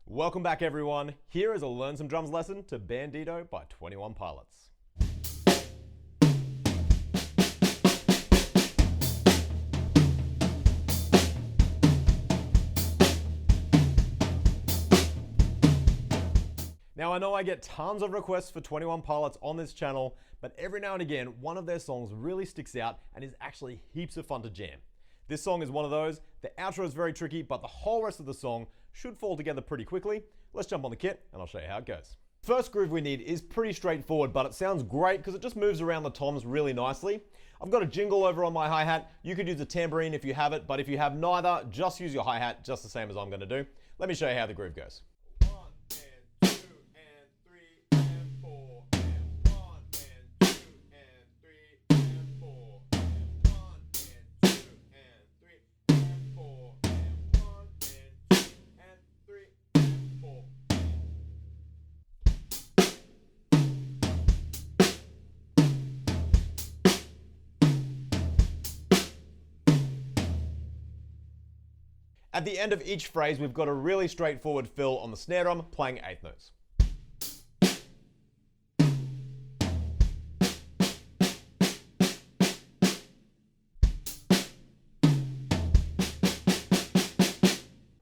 Welcome back everyone. Here is a Learn Some Drums lesson to Bandito by 21 Pilots. Now I know I get tons of requests for 21 Pilots on this channel, but every now and again, one of their songs really sticks out and is actually heaps of fun to jam. This song is one of those. The outro is very tricky, but the whole rest of the song should fall together pretty quickly. Let's jump on the kit and I'll show you how it goes. First groove we need is pretty straightforward, but it sounds great because it just moves around the toms really nicely. I've got a jingle over on my hi-hat. You could use a tambourine if you have it, but if you have neither, just use your hi-hat, just the same as I'm gonna do. Let me show you how the groove goes. At the end of each phrase, we've got a really straightforward fill on the snare drum, playing eighth notes.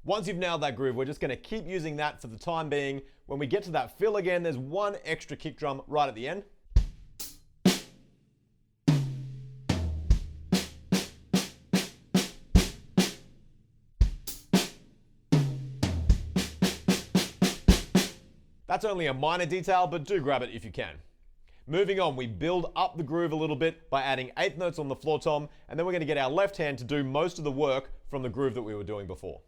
Once you've nailed that groove, we're just going to keep using that for the time being. When we get to that fill again, there's one extra kick drum right at the end. That's only a minor detail, but do grab it if you can. Moving on, we build up the groove a little bit by adding eighth notes on the floor tom, and then we're going to get our left hand to do most of the work from the groove that we were doing before.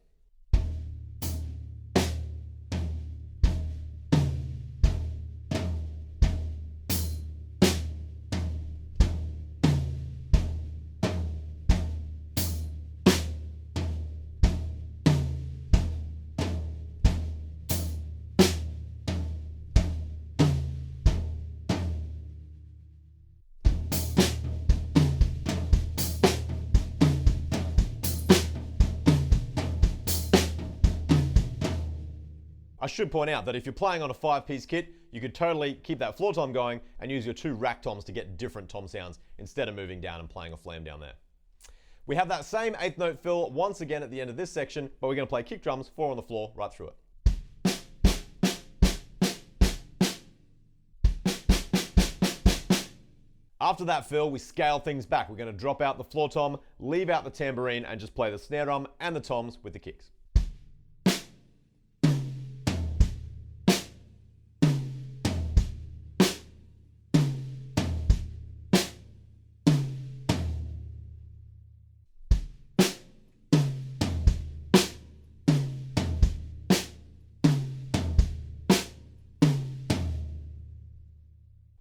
I should point out that if you're playing on a 5-piece kit, you could totally keep that floor tom going and use your 2 rack toms to get different tom sounds instead of moving down and playing a flam down there. We have that same eighth note fill once again at the end of this section, but we're going to play kick drums 4 on the floor right through it. After that fill, we scale things back. We're going to drop out the floor tom, leave out the tambourine, and just play the snare drum and the toms with the kicks.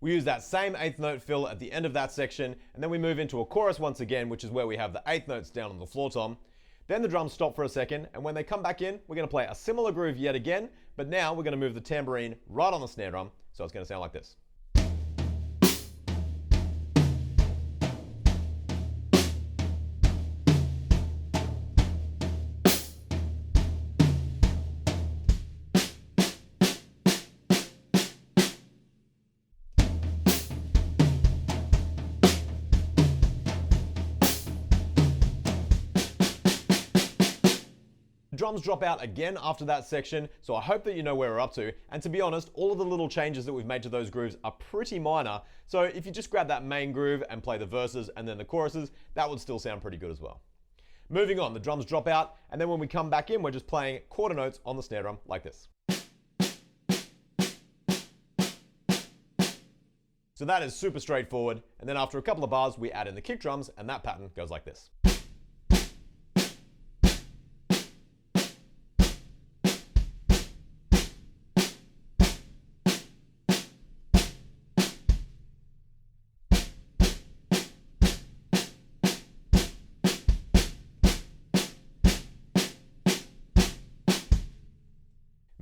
We use that same eighth note fill at the end of that section, and then we move into a chorus once again, which is where we have the eighth notes down on the floor tom. Then the drums stop for a second, and when they come back in, we're going to play a similar groove yet again, but now we're going to move the tambourine right on the snare drum, so it's going to sound like this. Drums drop out again after that section, so I hope that you know where we're up to, and to be honest, all of the little changes that we've made to those grooves are pretty minor, so if you just grab that main groove and play the verses and then the choruses, that would still sound pretty good as well. Moving on, the drums drop out, and then when we come back in, we're just playing quarter notes on the snare drum like this. So that is super straightforward, and then after a couple of bars, we add in the kick drums, and that pattern goes like this.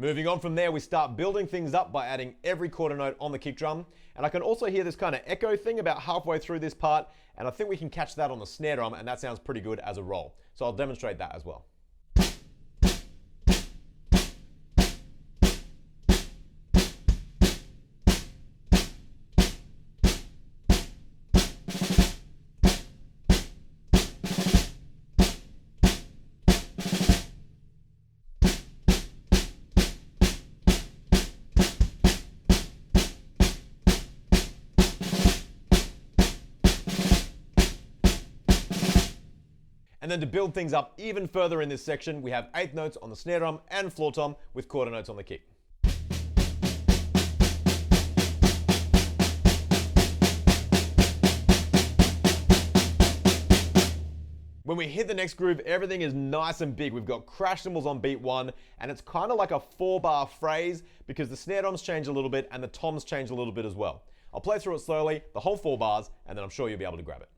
Moving on from there, we start building things up by adding every quarter note on the kick drum. And I can also hear this kind of echo thing about halfway through this part, and I think we can catch that on the snare drum, and that sounds pretty good as a roll. So I'll demonstrate that as well. And then to build things up even further in this section, we have eighth notes on the snare drum and floor tom with quarter notes on the kick. When we hit the next groove, everything is nice and big. We've got crash cymbals on beat 1, and it's kind of like a 4-bar phrase because the snare drums change a little bit and the toms change a little bit as well. I'll play through it slowly, the whole 4 bars, and then I'm sure you'll be able to grab it.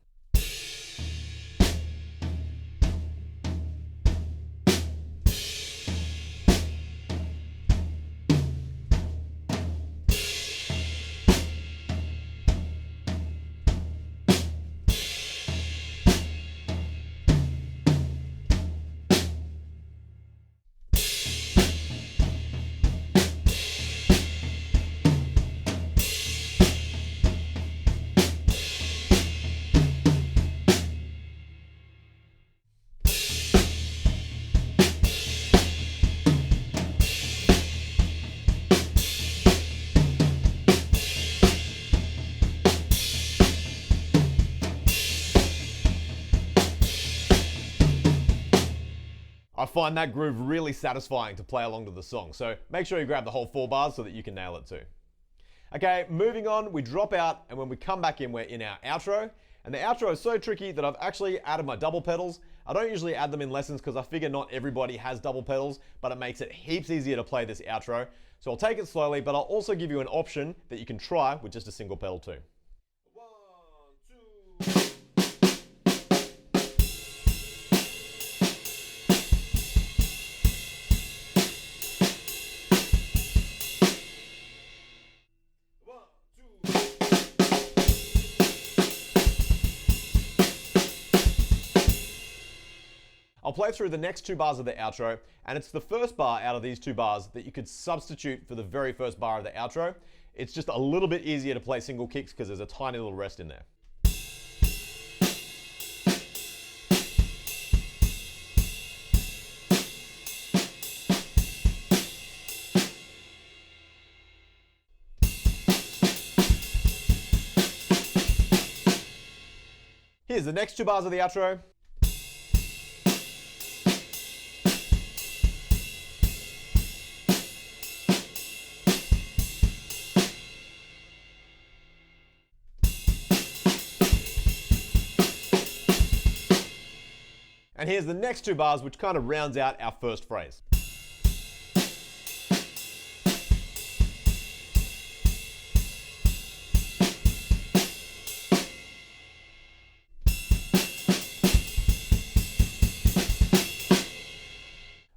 I find that groove really satisfying to play along to the song, so make sure you grab the whole 4 bars so that you can nail it too. Okay, moving on, we drop out, and when we come back in, we're in our outro. And the outro is so tricky that I've actually added my double pedals. I don't usually add them in lessons because I figure not everybody has double pedals, but it makes it heaps easier to play this outro. So I'll take it slowly, but I'll also give you an option that you can try with just a single pedal too. 1, 2... I'll play through the next 2 bars of the outro, and it's the first bar out of these 2 bars that you could substitute for the very first bar of the outro. It's just a little bit easier to play single kicks because there's a tiny little rest in there. Here's the next 2 bars of the outro. And here's the next 2 bars, which kind of rounds out our first phrase.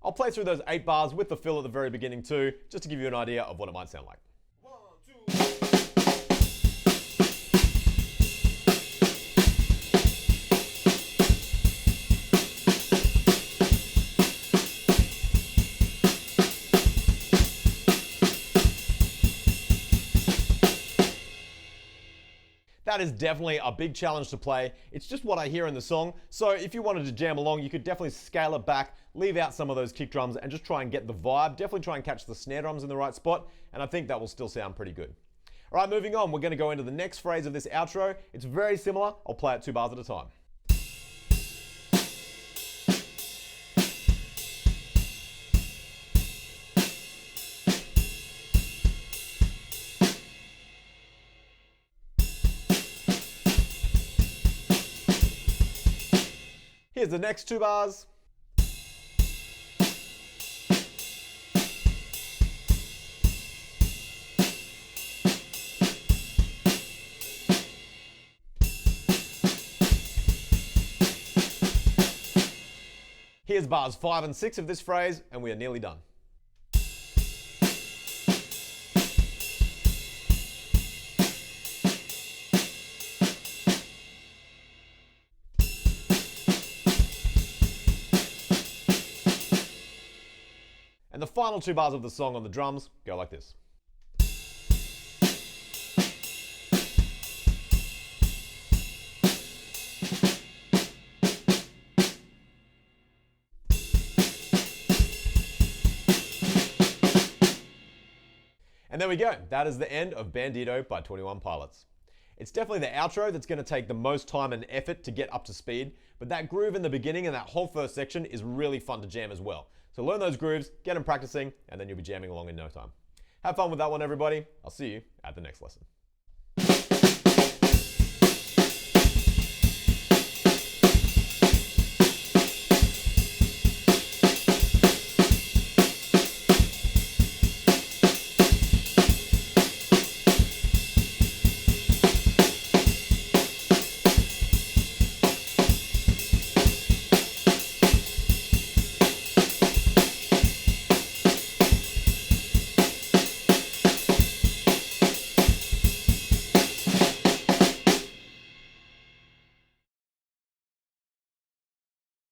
I'll play through those 8 bars with the fill at the very beginning too, just to give you an idea of what it might sound like. 1, 2... That is definitely a big challenge to play. It's just what I hear in the song. So if you wanted to jam along, you could definitely scale it back, leave out some of those kick drums and just try and get the vibe. Definitely try and catch the snare drums in the right spot. And I think that will still sound pretty good. All right, moving on. We're going to go into the next phrase of this outro. It's very similar. I'll play it 2 bars at a time. Here's the next 2 bars. Here's bars 5 and 6 of this phrase, and we are nearly done. And the final 2 bars of the song on the drums go like this. And there we go. That is the end of Bandito by 21 Pilots. It's definitely the outro that's going to take the most time and effort to get up to speed, but that groove in the beginning and that whole first section is really fun to jam as well. So learn those grooves, get them practicing, and then you'll be jamming along in no time. Have fun with that one, everybody. I'll see you at the next lesson.